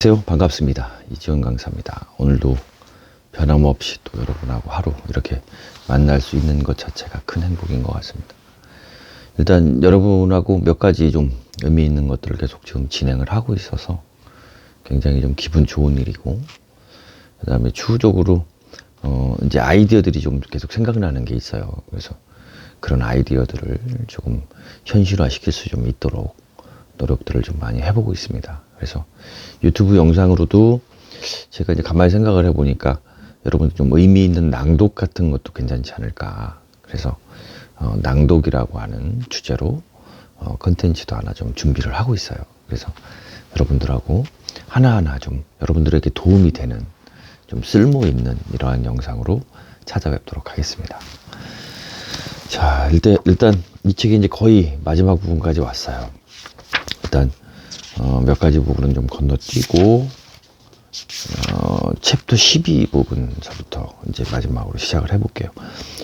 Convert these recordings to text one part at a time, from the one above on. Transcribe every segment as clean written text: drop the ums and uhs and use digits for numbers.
안녕하세요. 반갑습니다. 이지원 강사입니다. 오늘도 변함없이 또 여러분하고 하루 이렇게 만날 수 있는 것 자체가 큰 행복인 것 같습니다. 일단 여러분하고 몇 가지 좀 의미 있는 것들을 계속 지금 진행을 하고 있어서 굉장히 좀 기분 좋은 일이고, 그 다음에 추후적으로 이제 아이디어들이 좀 계속 생각나는 게 있어요. 그래서 그런 아이디어들을 조금 현실화 시킬 수 좀 있도록 노력들을 좀 많이 해보고 있습니다. 그래서 유튜브 영상으로도 제가 이제 가만히 생각을 해보니까 여러분 좀 의미 있는 낭독 같은 것도 괜찮지 않을까. 그래서 낭독이라고 하는 주제로 컨텐츠도 하나 좀 준비를 하고 있어요. 그래서 여러분들하고 하나하나 좀 여러분들에게 도움이 되는 좀 쓸모 있는 이러한 영상으로 찾아뵙도록 하겠습니다. 자, 일단 이 책이 이제 거의 마지막 부분까지 왔어요. 일단 몇 가지 부분은 좀 건너뛰고 챕터 12 부분서부터 이제 마지막으로 시작을 해볼게요.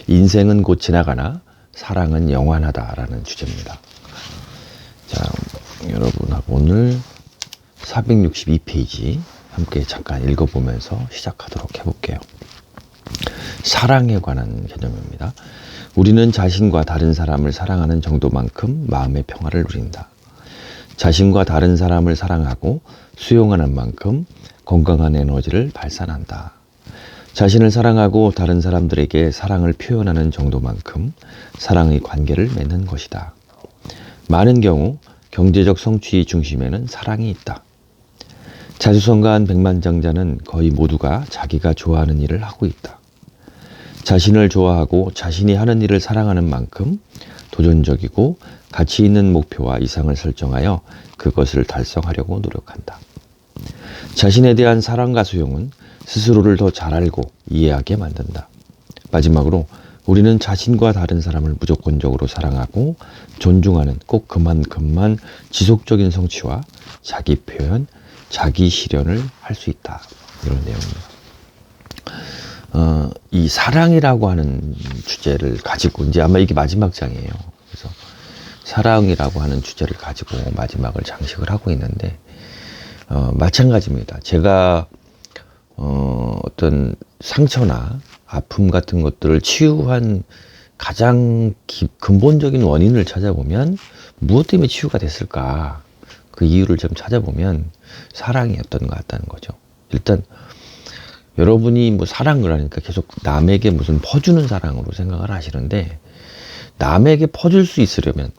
인생은 곧 지나가나 사랑은 영원하다라는 주제입니다. 자, 여러분하고 오늘 462페이지 함께 잠깐 읽어보면서 시작하도록 해볼게요. 사랑에 관한 개념입니다. 우리는 자신과 다른 사람을 사랑하는 정도만큼 마음의 평화를 누린다. 자신과 다른 사람을 사랑하고 수용하는 만큼 건강한 에너지를 발산한다. 자신을 사랑하고 다른 사람들에게 사랑을 표현하는 정도만큼 사랑의 관계를 맺는 것이다. 많은 경우 경제적 성취의 중심에는 사랑이 있다. 자수성가한 백만장자는 거의 모두가 자기가 좋아하는 일을 하고 있다. 자신을 좋아하고 자신이 하는 일을 사랑하는 만큼 도전적이고 가치 있는 목표와 이상을 설정하여 그것을 달성하려고 노력한다. 자신에 대한 사랑과 수용은 스스로를 더 잘 알고 이해하게 만든다. 마지막으로 우리는 자신과 다른 사람을 무조건적으로 사랑하고 존중하는 꼭 그만큼만 지속적인 성취와 자기 표현, 자기 실현을 할 수 있다. 이런 내용입니다. 이 사랑이라고 하는 주제를 가지고 이제 아마 이게 마지막 장이에요. 그래서 사랑이라고 하는 주제를 가지고 마지막을 장식을 하고 있는데 마찬가지입니다. 제가 어떤 상처나 아픔 같은 것들을 치유한 가장 근본적인 원인을 찾아보면 무엇 때문에 치유가 됐을까? 그 이유를 좀 찾아보면 사랑이었던 것 같다는 거죠. 일단 여러분이 뭐 사랑을 하니까 계속 남에게 무슨 퍼주는 사랑으로 생각을 하시는데, 남에게 퍼줄 수 있으려면,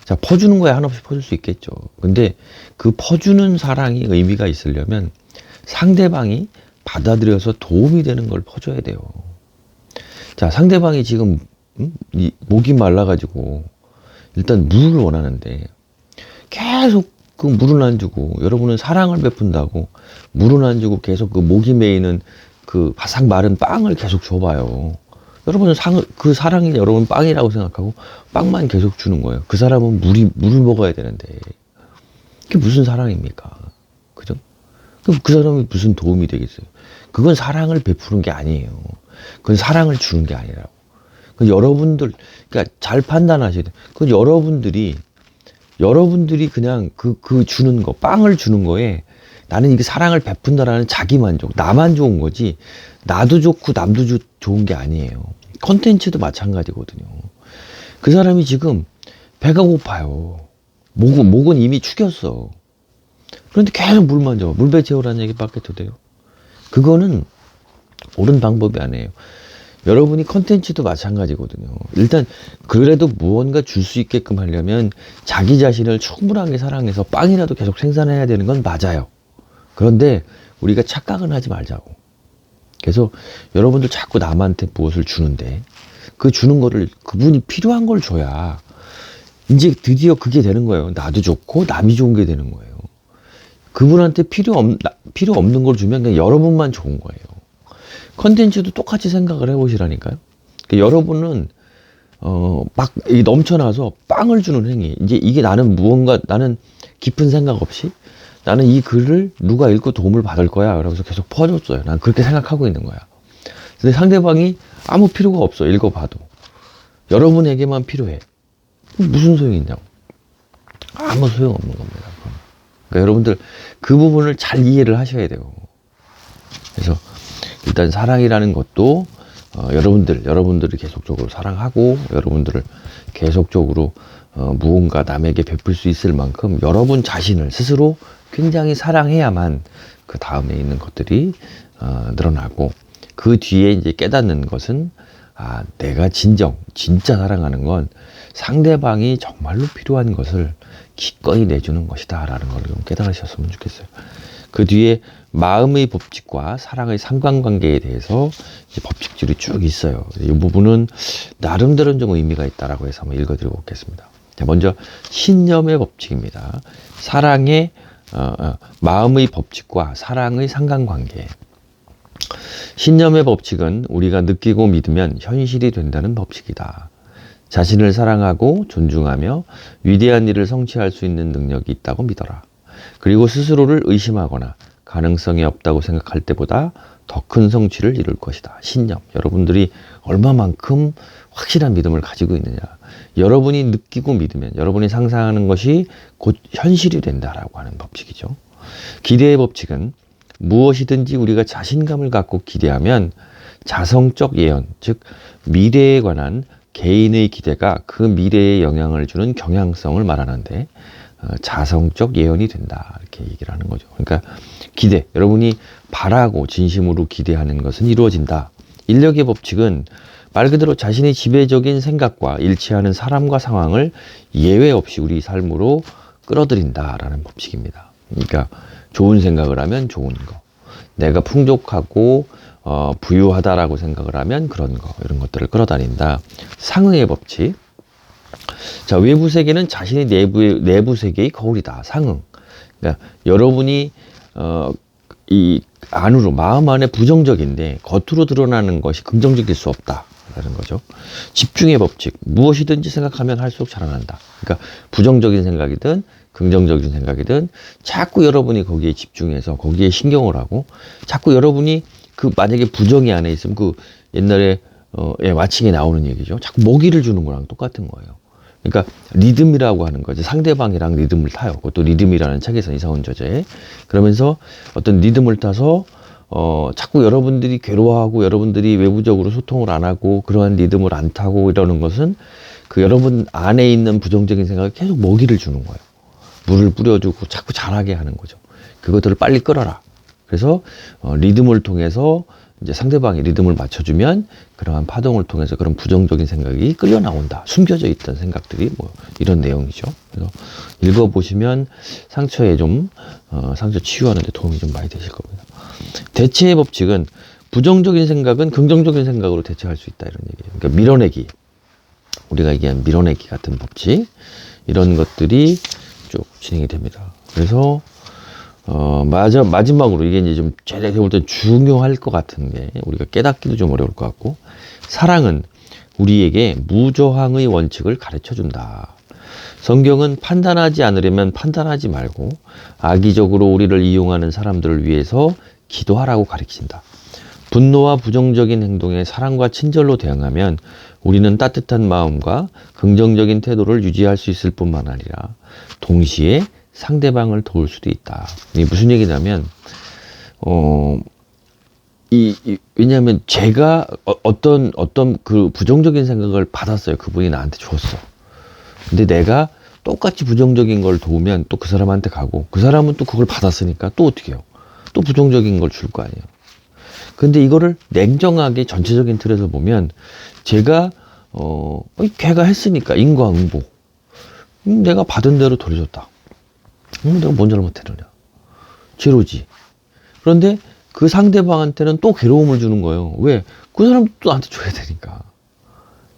자, 퍼주는 거야 한없이 퍼줄 수 있겠죠. 근데 그 퍼주는 사랑이 의미가 있으려면 상대방이 받아들여서 도움이 되는 걸 퍼줘야 돼요. 자, 상대방이 지금 목이 말라가지고 일단 물을 원하는데 계속 그 물은 안 주고, 여러분은 사랑을 베푼다고 물은 안 주고 계속 그 목이 메이는 그 바삭 마른 빵을 계속 줘봐요. 여러분은 그 사랑이 여러분 빵이라고 생각하고 빵만 계속 주는 거예요. 그 사람은 물을 먹어야 되는데 그게 무슨 사랑입니까? 그죠? 그럼 그 사람이 무슨 도움이 되겠어요? 그건 사랑을 베푸는 게 아니에요. 그건 사랑을 주는 게 아니라고. 그 여러분들, 그러니까 잘 판단하셔야 돼요. 그건 여러분들이 그냥 그 주는 거, 빵을 주는 거에 나는 이게 사랑을 베푼다라는 자기 만족, 나만 좋은 거지, 나도 좋고 남도 좋은 게 아니에요. 컨텐츠도 마찬가지거든요. 그 사람이 지금 배가 고파요. 목은 이미 축였어. 그런데 계속 물만 줘. 물배 채우라는 얘기밖에 더 돼요. 그거는 옳은 방법이 아니에요. 여러분이 컨텐츠도 마찬가지거든요. 일단 그래도 무언가 줄 수 있게끔 하려면 자기 자신을 충분하게 사랑해서 빵이라도 계속 생산해야 되는 건 맞아요. 그런데 우리가 착각은 하지 말자고. 그래서 여러분들 자꾸 남한테 무엇을 주는데 그 주는 거를 그분이 필요한 걸 줘야 이제 드디어 그게 되는 거예요. 나도 좋고 남이 좋은 게 되는 거예요. 그분한테 필요 없는 걸 주면 그냥 여러분만 좋은 거예요. 컨텐츠도 똑같이 생각을 해보시라니까요. 그러니까 여러분은 막 넘쳐나서 빵을 주는 행위. 이제 이게 나는 깊은 생각 없이 나는 이 글을 누가 읽고 도움을 받을 거야. 그러면서 계속 퍼줬어요. 난 그렇게 생각하고 있는 거야. 근데 상대방이 아무 필요가 없어. 읽어봐도. 여러분에게만 필요해. 무슨 소용이 있냐고. 아무 소용없는 겁니다. 그러니까 여러분들 그 부분을 잘 이해를 하셔야 돼요. 그래서 일단 사랑이라는 것도 여러분들을 계속적으로 사랑하고 여러분들을 계속적으로 무언가 남에게 베풀 수 있을 만큼 여러분 자신을 스스로 굉장히 사랑해야만 그 다음에 있는 것들이 늘어나고, 그 뒤에 이제 깨닫는 것은 내가 진짜 사랑하는 건 상대방이 정말로 필요한 것을 기꺼이 내주는 것이다 라는 걸 좀 깨달으셨으면 좋겠어요. 그 뒤에 마음의 법칙과 사랑의 상관관계에 대해서 이제 법칙들이 쭉 있어요. 이 부분은 나름대로 좀 의미가 있다라고 해서 한번 읽어드리고 오겠습니다. 자, 먼저 신념의 법칙입니다. 사랑의 마음의 법칙과 사랑의 상관관계. 신념의 법칙은 우리가 느끼고 믿으면 현실이 된다는 법칙이다. 자신을 사랑하고 존중하며 위대한 일을 성취할 수 있는 능력이 있다고 믿어라. 그리고 스스로를 의심하거나 가능성이 없다고 생각할 때보다 더 큰 성취를 이룰 것이다. 신념. 여러분들이 얼마만큼 확실한 믿음을 가지고 있느냐. 여러분이 느끼고 믿으면 여러분이 상상하는 것이 곧 현실이 된다라고 하는 법칙이죠. 기대의 법칙은 무엇이든지 우리가 자신감을 갖고 기대하면 자성적 예언, 즉 미래에 관한 개인의 기대가 그 미래에 영향을 주는 경향성을 말하는데 자성적 예언이 된다, 이렇게 얘기를 하는 거죠. 그러니까 기대, 여러분이 바라고 진심으로 기대하는 것은 이루어진다. 인력의 법칙은 말 그대로 자신의 지배적인 생각과 일치하는 사람과 상황을 예외 없이 우리 삶으로 끌어들인다라는 법칙입니다. 그러니까 좋은 생각을 하면 좋은 거, 내가 풍족하고 부유하다라고 생각을 하면 그런 거, 이런 것들을 끌어다닌다. 상응의 법칙. 자, 외부 세계는 자신의 내부 세계의 거울이다. 상응. 그러니까 여러분이 이 안으로, 마음 안에 부정적인데 겉으로 드러나는 것이 긍정적일 수 없다라는 거죠. 집중의 법칙. 무엇이든지 생각하면 할수록 자라난다. 그러니까 부정적인 생각이든 긍정적인 생각이든 자꾸 여러분이 거기에 집중해서 거기에 신경을 하고, 자꾸 여러분이 만약에 부정이 안에 있으면 옛날에 마칭에 나오는 얘기죠. 자꾸 먹이를 주는 거랑 똑같은 거예요. 그러니까 리듬이라고 하는 거죠. 상대방이랑 리듬을 타요. 그것도 리듬이라는 책에서 이상훈 저자의. 그러면서 어떤 리듬을 타서 자꾸 여러분들이 괴로워하고 여러분들이 외부적으로 소통을 안 하고 그러한 리듬을 안 타고 이러는 것은 여러분 안에 있는 부정적인 생각을 계속 먹이를 주는 거예요. 물을 뿌려주고 자꾸 자라게 하는 거죠. 그것들을 빨리 끌어라. 그래서 리듬을 통해서 이제 상대방이 리듬을 맞춰주면 그러한 파동을 통해서 그런 부정적인 생각이 끌려 나온다. 숨겨져 있던 생각들이 이런 내용이죠. 그래서 읽어보시면 상처에 상처 치유하는 데 도움이 좀 많이 되실 겁니다. 대체의 법칙은 부정적인 생각은 긍정적인 생각으로 대체할 수 있다, 이런 얘기예요. 그러니까 밀어내기. 우리가 얘기한 밀어내기 같은 법칙. 이런 것들이 쭉 진행이 됩니다. 그래서 마지막으로 이게 이제 좀 제가 볼 때 중요할 것 같은 게, 우리가 깨닫기도 좀 어려울 것 같고, 사랑은 우리에게 무저항의 원칙을 가르쳐 준다. 성경은 판단하지 않으려면 판단하지 말고 악의적으로 우리를 이용하는 사람들을 위해서 기도하라고 가르친다. 분노와 부정적인 행동에 사랑과 친절로 대응하면 우리는 따뜻한 마음과 긍정적인 태도를 유지할 수 있을 뿐만 아니라 동시에 상대방을 도울 수도 있다. 이게 무슨 얘기냐면, 왜냐하면 제가 어떤 그 부정적인 생각을 받았어요. 그분이 나한테 줬어. 근데 내가 똑같이 부정적인 걸 도우면 또 그 사람한테 가고, 그 사람은 또 그걸 받았으니까 또 어떻게 해요? 또 부정적인 걸 줄 거 아니에요. 근데 이거를 냉정하게 전체적인 틀에서 보면, 제가 걔가 했으니까 인과응보. 내가 받은 대로 돌려줬다. 내가 뭔 잘못했느냐. 죄로지. 그런데 그 상대방한테는 또 괴로움을 주는 거예요. 왜? 그 사람도 또 나한테 줘야 되니까.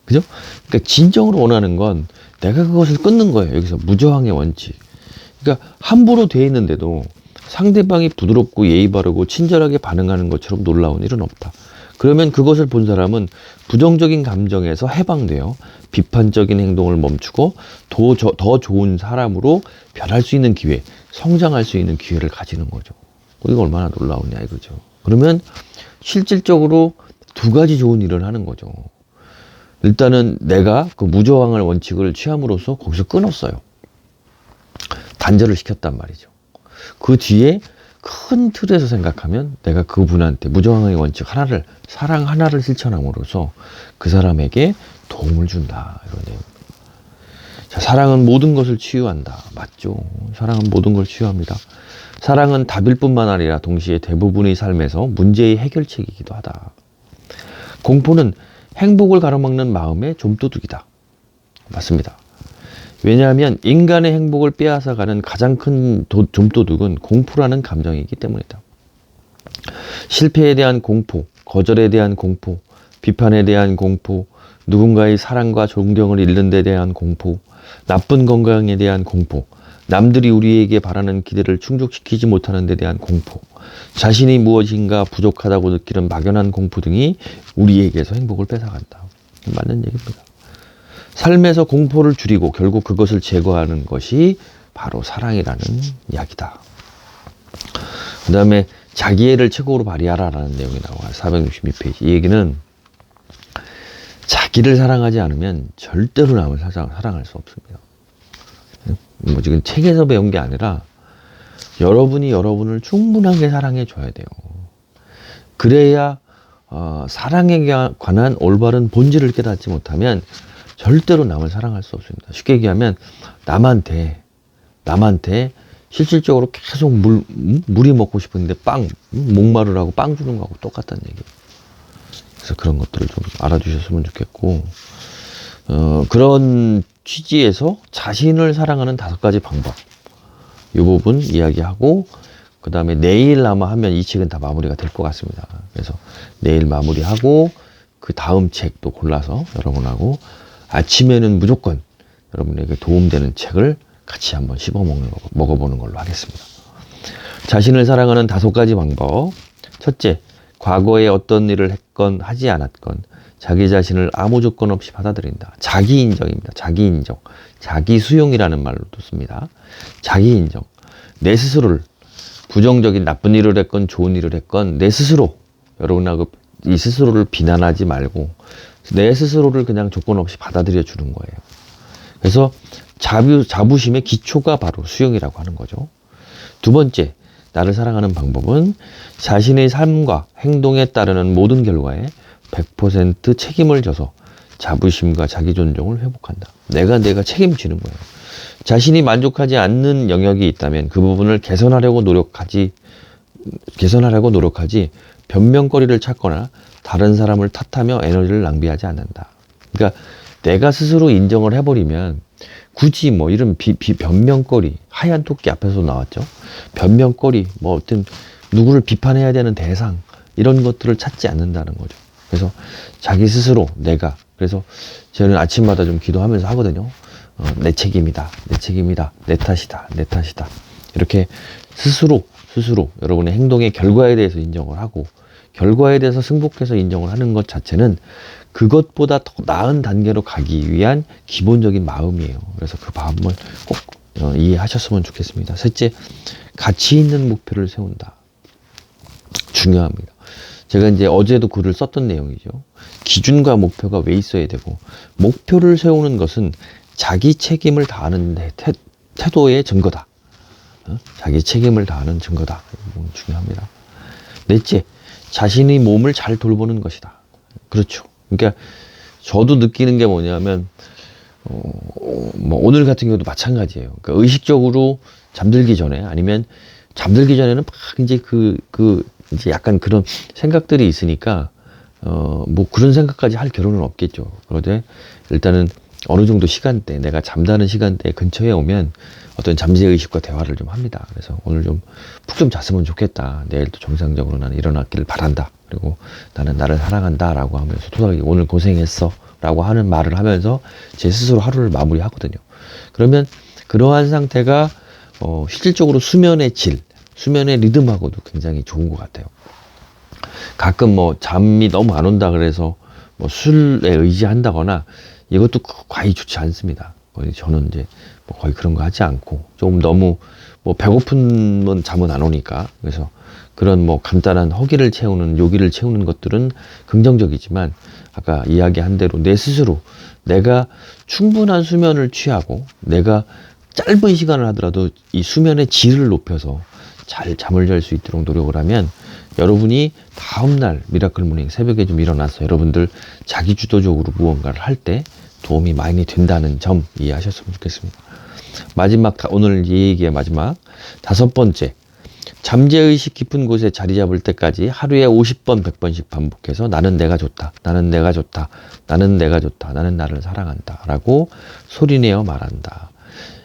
그죠? 그러니까 진정으로 원하는 건 내가 그것을 끊는 거예요. 여기서 무저항의 원칙. 그러니까 함부로 돼 있는데도 상대방이 부드럽고 예의 바르고 친절하게 반응하는 것처럼 놀라운 일은 없다. 그러면 그것을 본 사람은 부정적인 감정에서 해방돼요. 비판적인 행동을 멈추고 더 좋은 사람으로 변할 수 있는 기회, 성장할 수 있는 기회를 가지는 거죠. 이거 얼마나 놀라우냐 이거죠. 그러면 실질적으로 두 가지 좋은 일을 하는 거죠. 일단은 내가 그 무저항의 원칙을 취함으로써 거기서 끊었어요. 단절을 시켰단 말이죠. 그 뒤에 큰 틀에서 생각하면 내가 그분한테 무저항의 원칙 하나를, 사랑 하나를 실천함으로써 그 사람에게 도움을 준다. 이런 내용. 자, 사랑은 모든 것을 치유한다. 맞죠? 사랑은 모든 걸 치유합니다. 사랑은 답일 뿐만 아니라 동시에 대부분의 삶에서 문제의 해결책이기도 하다. 공포는 행복을 가로막는 마음의 좀도둑이다. 맞습니다. 왜냐하면 인간의 행복을 빼앗아가는 가장 큰 좀도둑은 공포라는 감정이기 때문이다. 실패에 대한 공포, 거절에 대한 공포, 비판에 대한 공포, 누군가의 사랑과 존경을 잃는 데 대한 공포, 나쁜 건강에 대한 공포, 남들이 우리에게 바라는 기대를 충족시키지 못하는 데 대한 공포, 자신이 무엇인가 부족하다고 느끼는 막연한 공포 등이 우리에게서 행복을 뺏어간다. 맞는 얘기입니다. 삶에서 공포를 줄이고 결국 그것을 제거하는 것이 바로 사랑이라는 이야기다. 그 다음에 자기애를 최고로 발휘하라라는 내용이 나와요. 462페이지. 이 얘기는 자기를 사랑하지 않으면 절대로 남을 사랑할 수 없습니다. 뭐 지금 책에서 배운 게 아니라 여러분이 여러분을 충분하게 사랑해 줘야 돼요. 그래야 사랑에 관한 올바른 본질을 깨닫지 못하면 절대로 남을 사랑할 수 없습니다. 쉽게 얘기하면 남한테 실질적으로 계속 물이 먹고 싶은데 목마르라고 빵 주는 거하고 똑같다는 얘기예요. 그래서 그런 것들을 좀 알아주셨으면 좋겠고, 그런 취지에서 자신을 사랑하는 5가지 방법, 이 부분 이야기하고, 그 다음에 내일 아마 하면 이 책은 다 마무리가 될 것 같습니다. 그래서 내일 마무리하고 그 다음 책도 골라서 여러분하고 아침에는 무조건 여러분에게 도움되는 책을 같이 한번 먹어보는 걸로 하겠습니다. 자신을 사랑하는 5가지 방법. 첫째, 과거에 어떤 일을 했건 하지 않았건 자기 자신을 아무 조건 없이 받아들인다. 자기 인정입니다. 자기 인정. 자기 수용이라는 말로도 씁니다. 자기 인정. 내 스스로를, 부정적인 나쁜 일을 했건 좋은 일을 했건 내 스스로, 여러분하고 이 스스로를 비난하지 말고 내 스스로를 그냥 조건 없이 받아들여 주는 거예요. 그래서 자부심의 기초가 바로 수용이라고 하는 거죠. 2번째, 나를 사랑하는 방법은 자신의 삶과 행동에 따르는 모든 결과에 100% 책임을 져서 자부심과 자기 존중을 회복한다. 내가 책임지는 거예요. 자신이 만족하지 않는 영역이 있다면 그 부분을 개선하려고 노력하지 변명거리를 찾거나 다른 사람을 탓하며 에너지를 낭비하지 않는다. 그러니까 내가 스스로 인정을 해버리면 굳이 뭐 이런 변명거리, 하얀 토끼 앞에서 나왔죠. 변명거리, 뭐 어떤 누구를 비판해야 되는 대상, 이런 것들을 찾지 않는다는 거죠. 그래서 자기 스스로 내가, 그래서 저는 아침마다 좀 기도하면서 하거든요. 내 책임이다, 내 탓이다. 이렇게 스스로 여러분의 행동의 결과에 대해서 인정을 하고, 결과에 대해서 승복해서 인정을 하는 것 자체는 그것보다 더 나은 단계로 가기 위한 기본적인 마음이에요. 그래서 그 마음을 꼭 이해하셨으면 좋겠습니다. 셋째, 가치 있는 목표를 세운다. 중요합니다. 제가 이제 어제도 글을 썼던 내용이죠. 기준과 목표가 왜 있어야 되고, 목표를 세우는 것은 자기 책임을 다하는 태도의 증거다. 자기 책임을 다하는 증거다. 이건 중요합니다. 넷째, 자신의 몸을 잘 돌보는 것이다. 그렇죠. 그러니까 저도 느끼는 게 뭐냐면 뭐 오늘 같은 경우도 마찬가지예요. 그러니까 의식적으로 잠들기 전에, 아니면 잠들기 전에는 막 이제 이제 약간 그런 생각들이 있으니까 뭐 그런 생각까지 할 겨를은 없겠죠. 그런데 일단은 어느 정도 시간대, 내가 잠자는 시간대 근처에 오면 어떤 잠재의식과 대화를 좀 합니다. 그래서 오늘 좀 푹 좀 잤으면 좋겠다. 내일도 정상적으로 나는 일어났기를 바란다. 그리고 나는 나를 사랑한다. 라고 하면서 토닥이 오늘 고생했어. 라고 하는 말을 하면서 제 스스로 하루를 마무리하거든요. 그러면 그러한 상태가 실질적으로 수면의 질, 수면의 리듬하고도 굉장히 좋은 것 같아요. 가끔 뭐 잠이 너무 안 온다 그래서 뭐 술에 의지한다거나 이것도 과히 좋지 않습니다. 저는 이제 뭐 거의 그런 거 하지 않고, 좀 너무 뭐 배고프면 잠은 안 오니까, 그래서 그런 뭐 간단한 허기를 채우는, 요기를 채우는 것들은 긍정적이지만, 아까 이야기한 대로 내 스스로 내가 충분한 수면을 취하고, 내가 짧은 시간을 하더라도 이 수면의 질을 높여서 잘 잠을 잘 수 있도록 노력을 하면 여러분이 다음날 미라클 모닝 새벽에 좀 일어나서 여러분들 자기 주도적으로 무언가를 할 때 도움이 많이 된다는 점 이해하셨으면 좋겠습니다. 마지막, 오늘 이 얘기의 마지막 5번째, 잠재의식 깊은 곳에 자리 잡을 때까지 하루에 50번, 100번씩 반복해서 나는 내가 좋다, 나는 내가 좋다, 나는 내가 좋다, 나는 나를 사랑한다 라고 소리내어 말한다.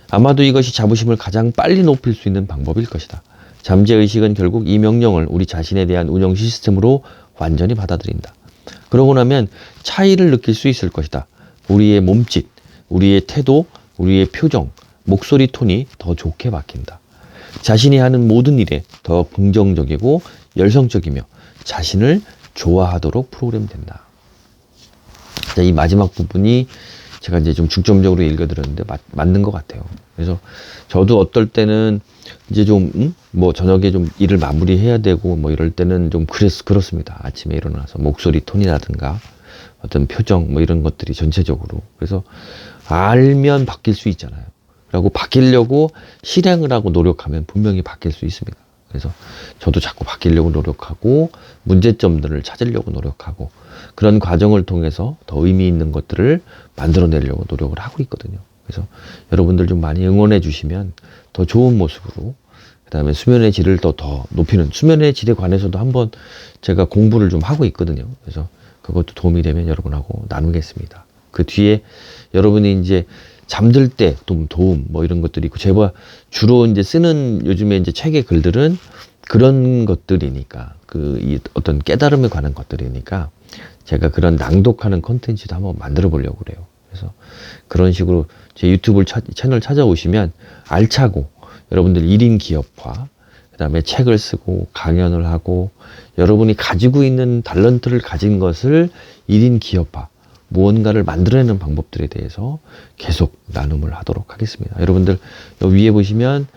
아마도 이것이 자부심을 가장 빨리 높일 수 있는 방법일 것이다. 잠재의식은 결국 이 명령을 우리 자신에 대한 운영 시스템으로 완전히 받아들인다. 그러고 나면 차이를 느낄 수 있을 것이다. 우리의 몸짓, 우리의 태도, 우리의 표정, 목소리 톤이 더 좋게 바뀐다. 자신이 하는 모든 일에 더 긍정적이고 열성적이며 자신을 좋아하도록 프로그램된다. 이 마지막 부분이 제가 이제 좀 중점적으로 읽어드렸는데 맞는 것 같아요. 그래서 저도 어떨 때는 이제 좀 뭐 저녁에 좀 일을 마무리해야 되고 뭐 이럴 때는 좀 그렇습니다. 아침에 일어나서 목소리 톤이라든가 어떤 표정 뭐 이런 것들이 전체적으로. 그래서 알면 바뀔 수 있잖아요. 그리고 바뀌려고 실행을 하고 노력하면 분명히 바뀔 수 있습니다. 그래서 저도 자꾸 바뀌려고 노력하고 문제점들을 찾으려고 노력하고 그런 과정을 통해서 더 의미 있는 것들을 만들어내려고 노력을 하고 있거든요. 그래서 여러분들 좀 많이 응원해 주시면 더 좋은 모습으로, 그 다음에 수면의 질을 더 높이는, 수면의 질에 관해서도 한번 제가 공부를 좀 하고 있거든요. 그래서 그것도 도움이 되면 여러분하고 나누겠습니다. 그 뒤에 여러분이 이제 잠들 때 도움 뭐 이런 것들이 있고, 제가 주로 이제 쓰는 요즘에 이제 책의 글들은 그런 것들이니까, 이 어떤 깨달음에 관한 것들이니까 제가 그런 낭독하는 콘텐츠도 한번 만들어 보려고 그래요. 그래서 그런 식으로 제 유튜브 채널 찾아오시면 알차고 여러분들 1인 기업화, 그 다음에 책을 쓰고 강연을 하고 여러분이 가지고 있는 탤런트를 가진 것을 1인 기업화, 무언가를 만들어내는 방법들에 대해서 계속 나눔을 하도록 하겠습니다. 여러분들 위에 보시면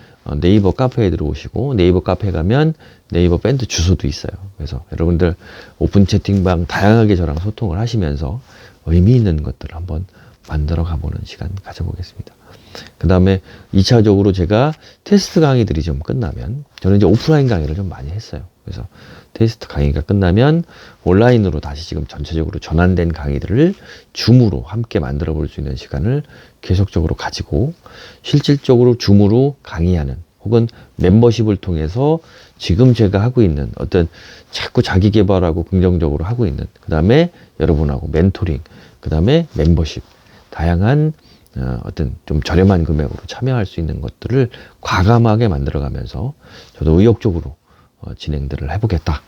네이버 카페에 들어오시고 네이버 카페에 가면 네이버 밴드 주소도 있어요. 그래서 여러분들 오픈 채팅방 다양하게 저랑 소통을 하시면서 의미 있는 것들을 한번 만들어 가보는 시간 가져보겠습니다. 그 다음에 2차적으로 제가 테스트 강의들이 좀 끝나면, 저는 이제 오프라인 강의를 좀 많이 했어요. 그래서 테스트 강의가 끝나면 온라인으로 다시 지금 전체적으로 전환된 강의들을 줌으로 함께 만들어 볼 수 있는 시간을 계속적으로 가지고, 실질적으로 줌으로 강의하는 혹은 멤버십을 통해서 지금 제가 하고 있는 어떤 자꾸 자기 개발하고 긍정적으로 하고 있는, 그 다음에 여러분하고 멘토링, 그 다음에 멤버십, 다양한 어떤 좀 저렴한 금액으로 참여할 수 있는 것들을 과감하게 만들어가면서 저도 의욕적으로 진행들을 해보겠다,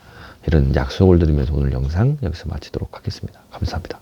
이런 약속을 드리면서 오늘 영상 여기서 마치도록 하겠습니다. 감사합니다.